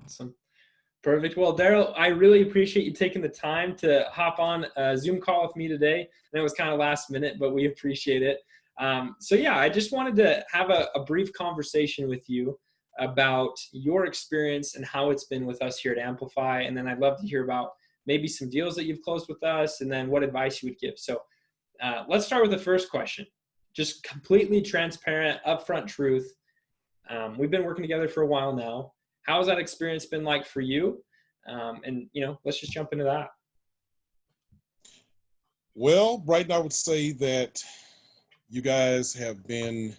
Awesome. Perfect. Well, Daryl, I really appreciate you taking the time to hop on a Zoom call with me today. And it was kind of last minute, but we appreciate it. So yeah, I just wanted to have a brief conversation with you about your experience and how it's been with us here at Amplify. And then I'd love to hear about maybe some deals that you've closed with us and then what advice you would give. So let's start with the first question. Just completely transparent, upfront truth. We've been working together for a while now. How has that experience been like for you? And, let's just jump into that. Well, right now I would say that you guys have been,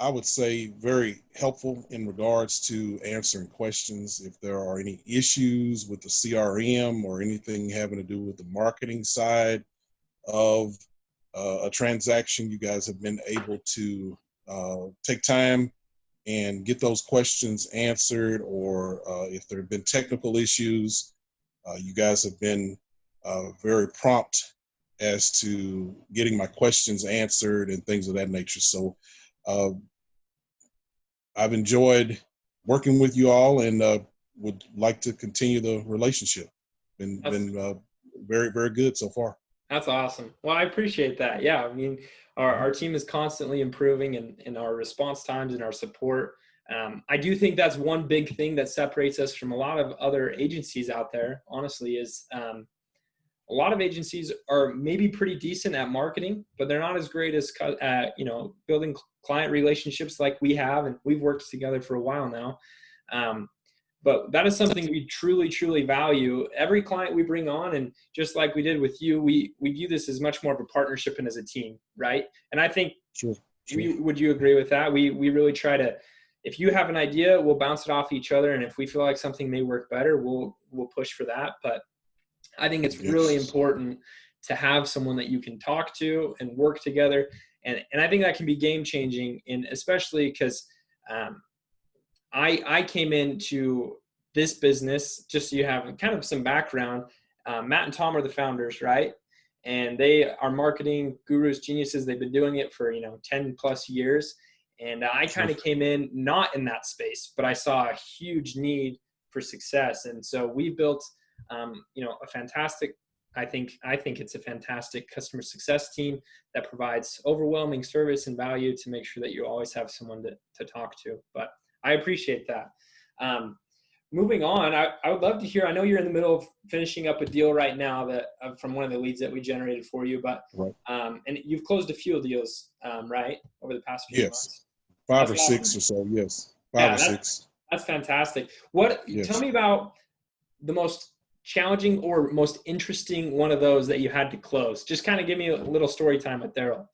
I would say, very helpful in regards to answering questions. If there are any issues with the CRM or anything having to do with the marketing side of a transaction, you guys have been able to take time and get those questions answered, or if there have been technical issues, you guys have been very prompt as to getting my questions answered and things of that nature. So I've enjoyed working with you all and would like to continue the relationship. Been very, very good so far. That's awesome. Well, I appreciate that. Yeah, I mean, our team is constantly improving in our response times and our support. I do think that's one big thing that separates us from a lot of other agencies out there, honestly, is a lot of agencies are maybe pretty decent at marketing, but they're not as great as building client relationships like we have, and we've worked together for a while now. But that is something we truly, truly value. Every client we bring on, and just like we did with you, we view this as much more of a partnership and as a team, right? And I think, Sure. Would you agree with that? We really try to, if you have an idea, we'll bounce it off each other, and if we feel like something may work better, we'll push for that. But I think it's really important to have someone that you can talk to and work together. And I think that can be game changing, and especially because I came into this business, just so you have kind of some background. Matt and Tom are the founders, right? And they are marketing gurus, geniuses. They've been doing it for 10 plus years. And I kind of came in not in that space, but I saw a huge need for success. And so we built a fantastic, I think it's a fantastic customer success team that provides overwhelming service and value to make sure that you always have someone to talk to. But I appreciate that. Moving on, I would love to hear, I know you're in the middle of finishing up a deal right now that from one of the leads that we generated for you, but right. And you've closed a few deals, right, over the past few months? Five or six or so, yes. Five or six. That's fantastic. Tell me about the most challenging or most interesting one of those that you had to close. Just kind of give me a little story time with Daryl.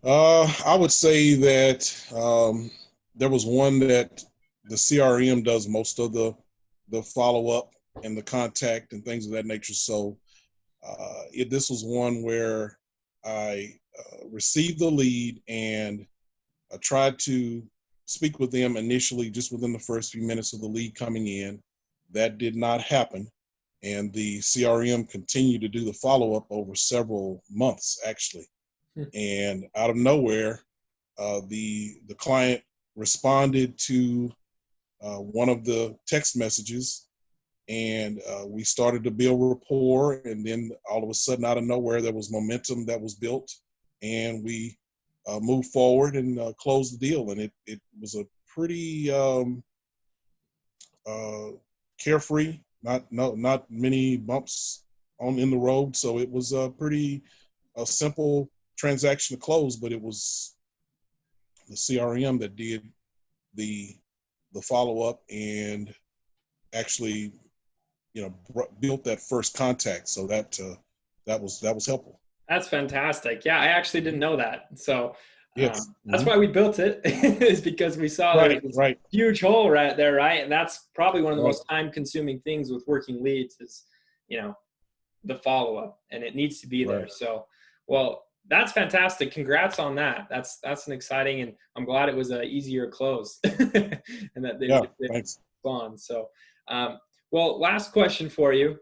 I would say that there was one that the CRM does most of the follow-up and the contact and things of that nature. So this was one where I received the lead and I tried to speak with them initially just within the first few minutes of the lead coming in. That did not happen. And the CRM continued to do the follow-up over several months, actually. And out of nowhere, the client responded to one of the text messages, and we started to build rapport. And then all of a sudden, out of nowhere, there was momentum that was built, and we moved forward and closed the deal. And it was a pretty carefree, not many bumps in the road. So it was a pretty simple transaction to close, but it was the CRM that did the follow-up and actually built that first contact. So that was helpful. That's fantastic. Yeah, I actually didn't know that. So yes. That's why we built it, is because we saw there was a huge hole right there, right? And that's probably one of the most time-consuming things with working leads is, the follow-up, and it needs to be there. So, well, that's fantastic. Congrats on that. That's an exciting, and I'm glad it was an easier close and that they respond. So, well, last question for you.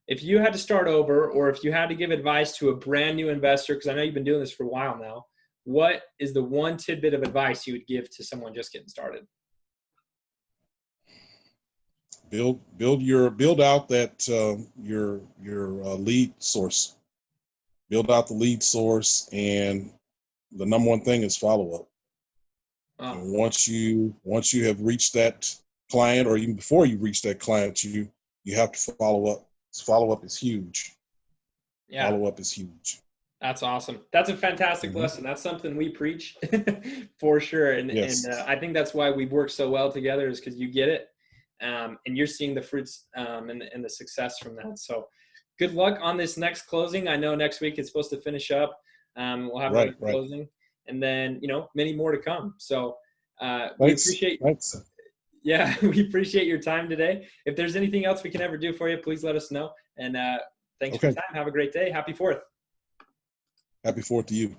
If you had to start over, or if you had to give advice to a brand new investor, because I know you've been doing this for a while now, what is the one tidbit of advice you would give to someone just getting started? Build out that your lead source. Build out the lead source, and the number one thing is follow up. Oh, And once you have reached that client, or even before you reach that client, you have to follow up. Follow up is huge. yeah. Follow up is huge. That's awesome. That's a fantastic Mm-hmm. lesson. That's something we preach for sure. And Yes. I think that's why we've worked so well together, is because you get it. And you're seeing the fruits and the success from that. So good luck on this next closing. I know next week it's supposed to finish up. We'll have another Right. closing, and then, many more to come. So we Thanks. appreciate, Thanks. yeah, we appreciate your time today. If there's anything else we can ever do for you, please let us know. And thanks for your Okay. time. Have a great day. Happy 4th. Happy 4th to you.